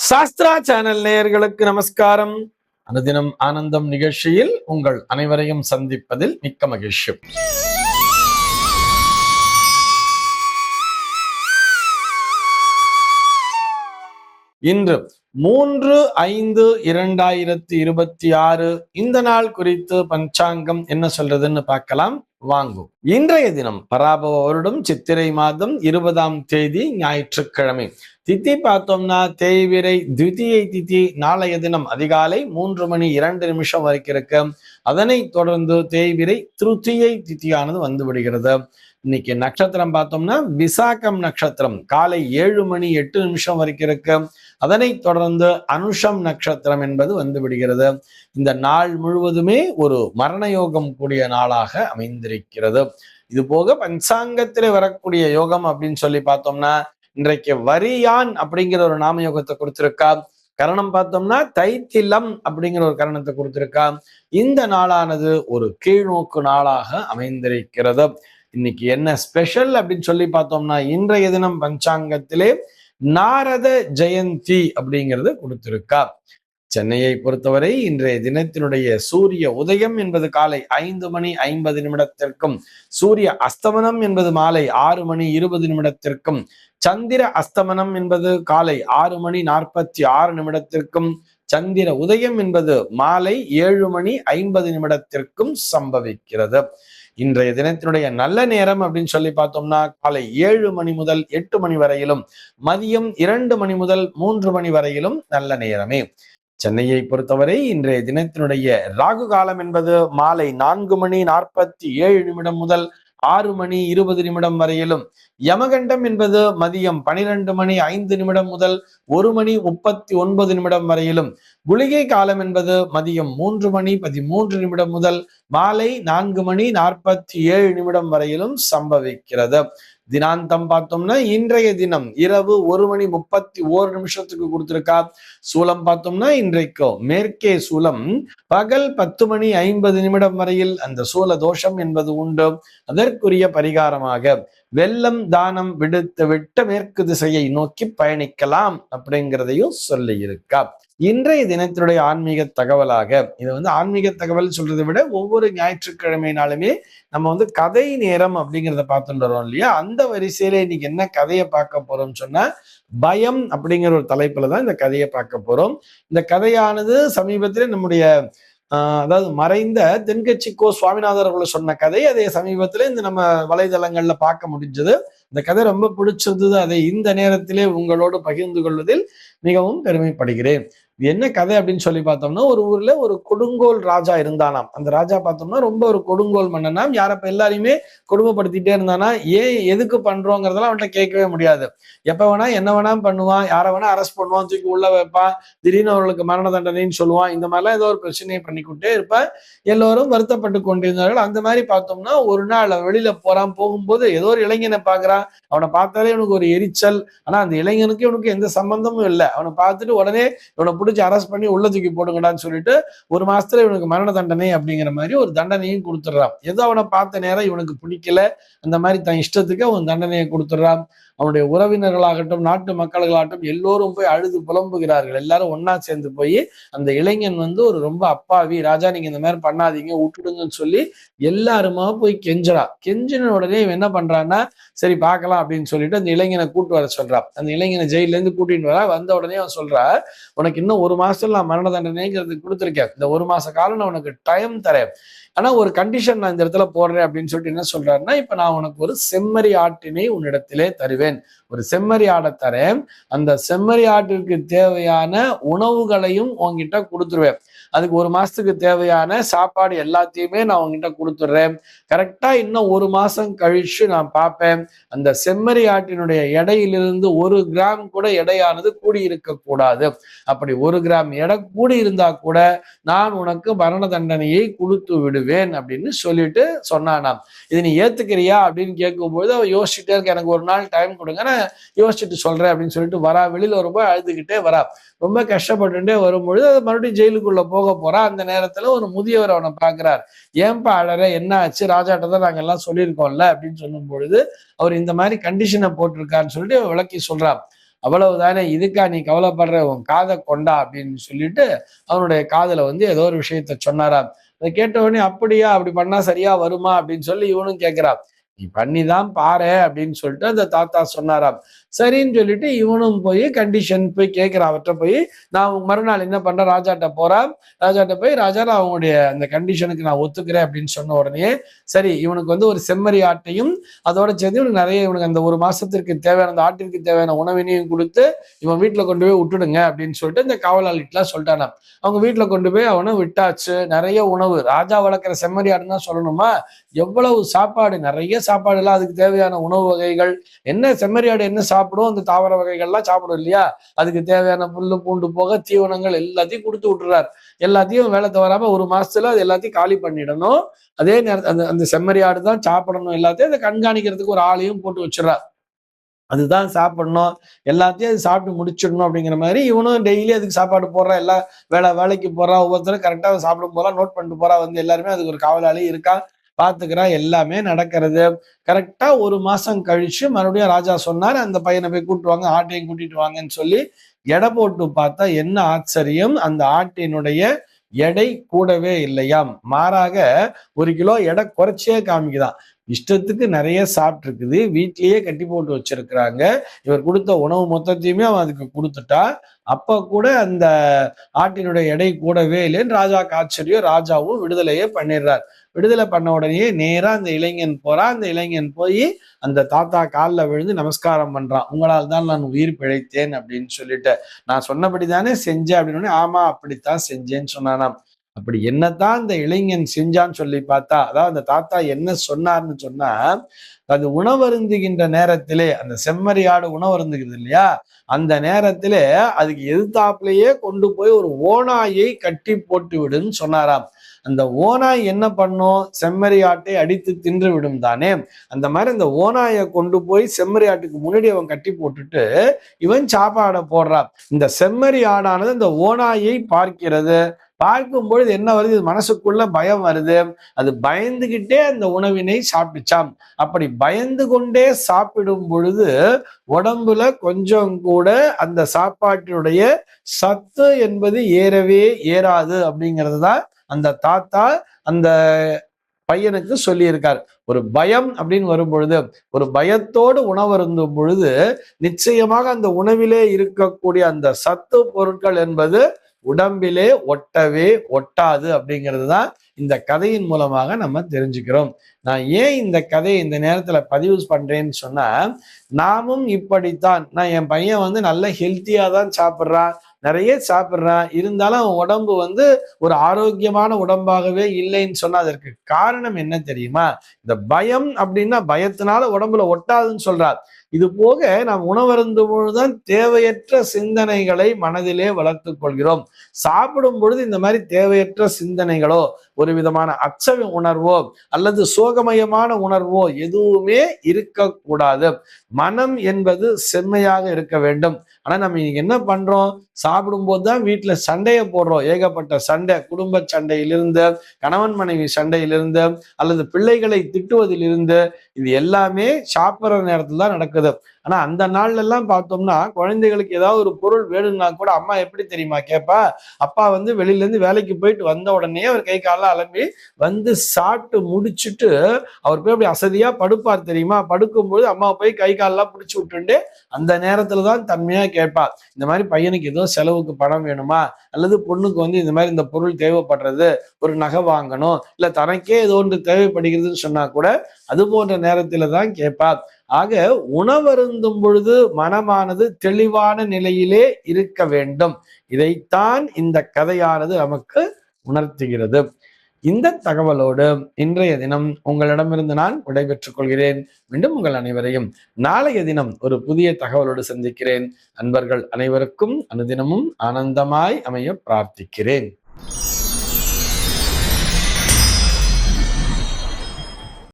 Sastra channel நேயர்களுக்கு நமஸ்காரம். அனுதினம் ஆனந்தம் நிகழ்ச்சியில் உங்கள் அனைவரையும் சந்திப்பதில் மிக்க மகிழ்ச்சி. இன்று 3/5/2026 இந்த நாள் குறித்து பஞ்சாங்கம் என்ன சொல்றதுன்னு பார்க்கலாம். வாங்கும். இன்றைய தினம் பராபவ வருடம் சித்திரை மாதம் 20ஆம் தேதி ஞாயிற்றுக்கிழமை. திதி பார்த்தோம்னா தேய்விரை திதியை திதி நாளைய தினம் அதிகாலை 3:02 வரைக்கும் இருக்கு. அதனை தொடர்ந்து தேய்விரை திருத்தியை திதியானது வந்து விடுகிறது. இன்னைக்கு நட்சத்திரம் பார்த்தோம்னா விசாகம் நட்சத்திரம் காலை 7:08 வரைக்கும் இருக்கு. அதனை தொடர்ந்து அனுஷம் நட்சத்திரம் என்பது வந்து விடுகிறது. இந்த நாள் முழுவதுமே ஒரு மரண யோகம் கூடிய நாளாக அமைந்திருக்கிறது. இது போக பஞ்சாங்கத்திலே வரக்கூடிய யோகம் அப்படின்னு சொல்லி பார்த்தோம்னா இன்றைக்கு வரியான் அப்படிங்கிற ஒரு நாம யோகத்தை கொடுத்திருக்கா. கரணம் பார்த்தோம்னா தைத்திலம் அப்படிங்கிற ஒரு கரணத்தை கொடுத்திருக்கா. இந்த நாளானது ஒரு கீழ்நோக்கு நாளாக அமைந்திருக்கிறது. இன்னைக்கு என்ன ஸ்பெஷல் அப்படின்னு சொல்லி பார்த்தோம்னா இன்றைய தினம் பஞ்சாங்கத்திலே நாரத ஜெயந்தி அப்படிங்கிறது கொடுத்திருக்கா. சென்னையை பொறுத்தவரை இன்றைய தினத்தினுடைய சூரிய உதயம் என்பது காலை 5:50 சூரிய அஸ்தமனம் என்பது மாலை 6:20 சந்திர அஸ்தமனம் என்பது காலை 6:46 சந்திர உதயம் என்பது மாலை 7:50 சம்பவிக்கிறது. இன்றைய தினத்தினுடைய நல்ல நேரம் அப்படின்னு சொல்லி பார்த்தோம்னா காலை 7 மணி முதல் 8 மணி வரையிலும் மதியம் 2 மணி முதல் 3 மணி வரையிலும் நல்ல நேரமே. சென்னையை பொறுத்தவரை இன்றைய தினத்தினுடைய ராகு காலம் என்பது மாலை 4:47 முதல் 6:20 வரையிலும், யமகண்டம் என்பது மதியம் 12:05 முதல் 1:39 வரையிலும், குளிகை காலம் என்பது மதியம் 3:13 முதல் மாலை 4:47 வரையிலும் சம்பவிக்கிறது. தினாந்தம் பார்த்தோம்னா இன்றைய தினம் இரவு 1:31 கொடுத்திருக்கா. சூலம் பார்த்தோம்னா இன்றைக்கு மேற்கே சூலம் பகல் 10:50 வரையில் அந்த சூல தோஷம் என்பது உண்டு. அதற்குரிய பரிகாரமாக வெள்ளம் தானம் விடுத்து விட்ட மேற்கு திசையை நோக்கி பயணிக்கலாம் அப்படிங்கிறதையும் சொல்லி இருக்கா. இன்றைய தினத்தினுடைய ஆன்மீக தகவலாக இது ஆன்மீக தகவல் சொல்றதை விட ஒவ்வொரு ஞாயிற்றுக்கிழமைனாலுமே நம்ம கதை நேரம் அப்படிங்கிறத பார்த்துட்டு வரோம் இல்லையா. அந்த வரிசையில இன்னைக்கு என்ன கதையை பார்க்க போறோம்னு சொன்னா பயம் அப்படிங்கிற ஒரு தலைப்புலதான் இந்த கதையை பார்க்க போறோம். இந்த கதையானது சமீபத்திலே நம்முடைய அதாவது மறைந்த தென்கட்சி கோ சுவாமிநாதர் அவர்கள் சொன்ன கதை. அதே சமீபத்துல இந்த நம்ம வலைதளங்கள்ல பார்க்க முடிஞ்சது. இந்த கதை ரொம்ப பிடிச்சிருந்தது. அதை இந்த நேரத்திலே உங்களோடு பகிர்ந்து கொள்வதில் மிகவும் பெருமைப்படுகிறேன். இது என்ன கதை அப்படின்னு சொல்லி பார்த்தோம்னா ஒரு ஊர்ல ஒரு கொடுங்கோல் ராஜா இருந்தானாம். அந்த ராஜா பார்த்தோம்னா ரொம்ப ஒரு கொடுங்கோல் மன்னனாம். யாரப்ப எல்லாரையுமே கொடுமைப்படுத்திட்டே இருந்தானா. ஏன் எதுக்கு பண்றோங்கிறதெல்லாம் அவன்கிட்ட கேட்கவே முடியாது. எப்ப வேணா என்ன வேணா பண்ணுவான், யாரை வேணா அரெஸ்ட் பண்ணுவான், தூக்கி உள்ள வைப்பான், திடீர்னு அவர்களுக்கு மரண தண்டனைன்னு சொல்லுவான். இந்த மாதிரிலாம் ஏதோ ஒரு பிரச்சனையை பண்ணிக்கிட்டே இருப்பான். எல்லோரும் வருத்தப்பட்டு கொண்டிருந்தார்கள். அந்த மாதிரி பார்த்தோம்னா ஒரு நாள் வெளியில போகும்போது ஏதோ ஒரு இளைஞனை பார்க்கறான். அவனை பார்த்தாலே இவனுக்கு ஒரு எரிச்சல். ஆனா அந்த இளைஞனுக்கு இவனுக்கு எந்த சம்பந்தமும் இல்லை. அவனை பார்த்துட்டு உடனே இவனை பிடிச்சி அரெஸ்ட் பண்ணி உள்ள தூக்கி போடுங்கடான்னு சொல்லிட்டு 1 மாசத்துல இவனுக்கு மரண தண்டனை அப்படிங்கிற மாதிரி ஒரு தண்டனையும் கொடுத்துடுறான். ஏதோ அவனை பார்த்த நேரம் இவனுக்கு பிடிக்கல, அந்த மாதிரி தன் இஷ்டத்துக்கு அவன் தண்டனையை கொடுத்துடுறான். அவனுடைய உறவினர்களாகட்டும் நாட்டு மக்கள்களாகட்டும் எல்லோரும் போய் அழுது புலம்புகிறார்கள். எல்லாரும் ஒன்னா சேர்ந்து போய் அந்த இளைஞன் ஒரு ரொம்ப அப்பாவி ராஜா, நீங்க இந்த மாதிரி பண்ணாதீங்க, விட்டுடுங்கன்னு சொல்லி எல்லாருமா போய் கெஞ்சின உடனே இவன் என்ன பண்றான்னா சரி பார்க்கலாம் அப்படின்னு சொல்லிட்டு அந்த இளைஞனை கூட்டு வர சொல்றான். அந்த இளைஞனை ஜெயில இருந்து கூட்டிட்டு வந்த உடனே அவன் சொல்றா, உனக்கு இன்னும் 1 மாசத்துல நான் மரண தண்டனைங்கிறது கொடுத்துருக்கேன். இந்த 1 மாச காலம் நான் உனக்கு டைம் தரேன். ஆனா ஒரு கண்டிஷன் நான் இந்த இடத்துல போடுறேன் அப்படின்னு சொல்லிட்டு என்ன சொல்றாருன்னா, இப்ப நான் உனக்கு ஒரு செம்மறி ஆட்டினை உன்னிடத்திலே தருவேன். ஒரு செம்மறி ஆடை தரேன். அந்த செம்மறி ஆட்டிற்கு தேவையான உணவுகளையும் உன்கிட்ட கொடுத்துருவேன். அதுக்கு 1 மாசத்துக்கு தேவையான சாப்பாடு எல்லாத்தையுமே நான் உங்ககிட்ட கொடுத்துடுறேன். கரெக்டா இன்னும் 1 மாசம் கழிச்சு நான் பார்ப்பேன். அந்த செம்மறி ஆட்டினுடைய எடையிலிருந்து 1 கிராம் கூட எடையானது கூடி இருக்க கூடாது. அப்படி 1 கிராம் எடை கூடி இருந்தா கூட நான் உனக்கு மரண தண்டனையை கொடுத்து விடுவேன் அப்படின்னு சொல்லிட்டு சொன்னானாம். இது நீ ஏத்துக்கிறியா அப்படின்னு கேட்கும்போது அவ யோசிச்சுட்டே இருக்க, எனக்கு 1 நாள் டைம் கொடுங்க, நான் யோசிச்சுட்டு சொல்றேன் அப்படின்னு சொல்லிட்டு வரா. வெளியில வரும்போது அழுதுகிட்டே வரா. ரொம்ப கஷ்டப்பட்டுட்டே வரும்பொழுது அது மறுபடியும் ஜெயிலுக்குள்ள போக போறா. அந்த நேரத்துல ஒரு முதியவர் அவனை பாக்குறார். ஏன்பா அழற, என்ன ஆச்சு, ராஜாட்ட தான் நாங்க எல்லாம் சொல்லியிருக்கோம்ல அப்படின்னு சொல்லும் பொழுது அவர் இந்த மாதிரி கண்டிஷனை போட்டிருக்கான்னு சொல்லிட்டு விளக்கி சொல்றான். அவ்வளவுதானே, இதுக்கா நீ கவலைப்படுற, உன் காதை கொண்டா அப்படின்னு சொல்லிட்டு அவனுடைய காதுல வந்து ஏதோ ஒரு விஷயத்த சொன்னாராம். அதை கேட்ட உடனே அப்படியா, அப்படி பண்ணா சரியா வருமா அப்படின்னு சொல்லி இவனும் கேட்கிறான். நீ பண்ணிதான் பாரு அப்படின்னு சொல்லிட்டு அந்த தாத்தா சொன்னாராம். சரின்னு சொல்லிட்டு இவனும் போய் கண்டிஷன் போய் கேட்கிறான் அவர்கிட்ட போய். நான் மறுநாள் என்ன பண்றேன், ராஜாட்ட போறான். ராஜாட்ட போய், ராஜா நான் அவங்களுடைய அந்த கண்டிஷனுக்கு நான் ஒத்துக்கிறேன் அப்படின்னு சொன்ன உடனே சரி இவனுக்கு வந்து ஒரு செம்மறி ஆட்டையும் அதோட சேர்ந்து இவனுக்கு நிறைய, இவனுக்கு அந்த ஒரு மாசத்திற்கு தேவையான, அந்த ஆட்டிற்கு தேவையான உணவினையும் கொடுத்து இவன் வீட்டுல கொண்டு போய் விட்டுடுங்க அப்படின்னு சொல்லிட்டு இந்த காவலாளிட்டுலாம் சொல்லிட்டானா. அவங்க வீட்டுல கொண்டு போய் அவனை விட்டாச்சு. நிறைய உணவு, ராஜா வளர்க்குற செம்மறி ஆடுன்னு தான் சொல்லணுமா, எவ்வளவு சாப்பாடு, நிறைய சாப்பாடு எல்லாம், அதுக்கு தேவையான உணவு வகைகள் என்ன, செம்மறி ஆடு என்ன சாப்பிடும், அந்த தாவர வகைகள்லாம் சாப்பிடும் இல்லையா, அதுக்கு தேவையான புல்லு பூண்டு போக தீவனங்கள் எல்லாத்தையும் கொடுத்து விட்டுறாரு. எல்லாத்தையும் வேலை தவறாம ஒரு மாசத்துல அது எல்லாத்தையும் காலி பண்ணிடணும். அதே நேரத்தில் அந்த அந்த செம்மறி ஆடு தான் சாப்பிடணும், எல்லாத்தையும் அதை கண்காணிக்கிறதுக்கு ஒரு ஆளையும் போட்டு வச்சிடறார். அதுதான் சாப்பிடணும், எல்லாத்தையும் அது சாப்பிட்டு முடிச்சிடணும் அப்படிங்கிற மாதிரி இவனும் டெய்லி அதுக்கு சாப்பாடு போடுறான். எல்லாம் வேலைக்கு போறான், ஒவ்வொருத்தரும் கரெக்டாக சாப்பிடும் போறான், நோட் பண்ணிட்டு போறான். வந்து எல்லாருமே அதுக்கு ஒரு காவலாளி இருக்கான், பாத்துக்கிறான், எல்லாமே நடக்கிறது. கரெக்டா ஒரு மாசம் கழிச்சு மறுபடியும் ராஜா சொன்னார், அந்த பையனை போய் கூட்டு வாங்க, ஆட்டையும் கூட்டிட்டு வாங்கன்னு சொல்லி எடை போட்டு பார்த்தா என்ன ஆச்சரியம், அந்த ஆட்டினுடைய எடை கூடவே இல்லையாம், மாறாக 1 கிலோ எடை குறைச்சே காமிக்குதான். இஷ்டத்துக்கு நிறைய சாப்பிட்டு இருக்குது, வீட்லயே கட்டி போட்டு வச்சிருக்கிறாங்க. இவர் கொடுத்த உணவு மொத்தத்தையுமே அவன் அதுக்கு கொடுத்துட்டா. அப்ப கூட அந்த ஆட்டினுடைய எடை கூடவே இல்லைன்னு ராஜாக்கு ஆச்சரியம். ராஜாவும் விடுதலையே பண்ணிடுறார். விடுதலை பண்ண உடனே நேரா அந்த இளைஞன் போறான். அந்த இளைஞன் போய் அந்த தாத்தா காலில் விழுந்து நமஸ்காரம் பண்றான். உங்களால் தான் நான் உயிர் பிழைத்தேன் அப்படின்னு சொல்லிட்டு, நான் சொன்னபடி தானே செஞ்சேன் அப்படின்னு. ஆமா அப்படித்தான் செஞ்சேன்னு சொன்னானாம். அப்படி என்னத்தான் இந்த இளைஞன் செஞ்சான்னு சொல்லி பார்த்தா, அதாவது அந்த தாத்தா என்ன சொன்னார்னு சொன்னா, அது உணவருந்துகின்ற நேரத்திலே, அந்த செம்மறி ஆடு உணவருந்துகிறது இல்லையா, அந்த நேரத்திலே அதுக்கு எதிர்த்தாப்புலயே கொண்டு போய் ஒரு ஓநாயை கட்டி போட்டு விடுன்னு சொன்னாராம். அந்த ஓநாய் என்ன பண்ணும், செம்மறி ஆட்டை அடித்து தின்று விடும் தானே. அந்த மாதிரி அந்த ஓநாயை கொண்டு போய் செம்மறி ஆட்டுக்கு முன்னாடி அவன் கட்டி போட்டுட்டு இவன் சாப்பாடை போடுறான். இந்த செம்மறி ஆடானது இந்த ஓநாயை பார்க்கிறது. பார்க்கும் பொழுது என்ன வருது, மனசுக்குள்ள பயம் வருது. அது பயந்துகிட்டே அந்த உணவினை சாப்பிட்டுச்சாம். அப்படி பயந்து கொண்டே சாப்பிடும் பொழுது உடம்புல கொஞ்சம் கூட அந்த சாப்பாட்டினுடைய சத்து என்பது ஏறவே ஏறாது அப்படிங்கிறது தான் அந்த தாத்தா அந்த பையனுக்கு சொல்லி இருக்கார். ஒரு பயம் அப்படின்னு வரும் பொழுது, ஒரு பயத்தோடு உணவருந்தும் பொழுது நிச்சயமாக அந்த உணவிலே இருக்கக்கூடிய அந்த சத்து பொருட்கள் என்பது உடம்பிலே ஒட்டவே ஒட்டாது அப்படிங்கிறது தான் இந்த கதையின் மூலமாக நம்ம தெரிஞ்சுக்கிறோம். நான் ஏன் இந்த கதையை இந்த நேரத்துல பதிவு பண்றேன்னு சொன்னா, நாமும் இப்படித்தான். நான் என் பையன் வந்து நல்ல ஹெல்த்தியா தான் சாப்பிட்றான், நிறைய சாப்பிட்றான், இருந்தாலும் அவன் உடம்பு வந்து ஒரு ஆரோக்கியமான உடம்பாகவே இல்லைன்னு சொன்னா அதற்கு காரணம் என்ன தெரியுமா? இந்த பயம் அப்படின்னா பயத்தினால உடம்புல ஒட்டாதுன்னு சொல்றார். இது போக நாம் உணவருந்தும் பொழுதுதான் தேவையற்ற சிந்தனைகளை மனதிலே வளர்த்துக் கொள்கிறோம். சாப்பிடும் பொழுது இந்த மாதிரி தேவையற்ற சிந்தனைகளோ, ஒரு விதமான அச்ச உணர்வோ அல்லது சோகமயமான உணர்வோ எதுவுமே இருக்கக்கூடாது. மனம் என்பது செம்மையாக இருக்க வேண்டும். ஆனா நம்ம இன்னைக்கு என்ன பண்றோம், சாப்பிடும் போதுதான் வீட்டுல சண்டையை போடுறோம். ஏகப்பட்ட சண்டை, குடும்ப சண்டையிலிருந்து, கணவன் மனைவி சண்டையிலிருந்து, அல்லது பிள்ளைகளை திட்டுவதிலிருந்து, இது எல்லாமே சாப்பிட்ற நேரத்துல தான் நடக்குது. ஆனா அந்த நாள்ல எல்லாம் பார்த்தோம்னா குழந்தைகளுக்கு ஏதாவது ஒரு பொருள் வேணும்னா கூட அம்மா எப்படி தெரியுமா கேட்பா, அப்பா வந்து வெளியில இருந்து வேலைக்கு போயிட்டு வந்த உடனே அவர் கை காலெல்லாம் அலம்பி வந்து சாப்பிட்டு முடிச்சுட்டு அவர் போய் அப்படி அசதியா படுப்பார் தெரியுமா. படுக்கும்போது அம்மா போய் கை காலெல்லாம் பிடிச்சி விட்டுண்டு அந்த நேரத்துலதான் தன்மையா கேட்பா, இந்த மாதிரி பையனுக்கு ஏதோ செலவுக்கு பணம் வேணுமா, அல்லது பொண்ணுக்கு வந்து இந்த மாதிரி இந்த பொருள் தேவைப்படுறது, ஒரு நகை வாங்கணும், இல்ல தனக்கே ஏதோ ஒன்று தேவைப்படுகிறதுன்னு சொன்னா கூட அது போன்ற நேரத்துல தான் கேட்பா. ஆக உணவருந்தும் பொழுது மனமானது தெளிவான நிலையிலே இருக்க வேண்டும். இதைத்தான் இந்த கதையானது நமக்கு உணர்த்துகிறது. இந்த தகவலோடு இன்றைய தினம் உங்களிடமிருந்து நான் விடைபெற்றுக் கொள்கிறேன். மீண்டும் உங்கள் அனைவரையும் நாளைய தினம் ஒரு புதிய தகவலோடு சந்திக்கிறேன். அன்பர்கள் அனைவருக்கும் அனுதினமும் ஆனந்தமாய் அமைய பிரார்த்திக்கிறேன்.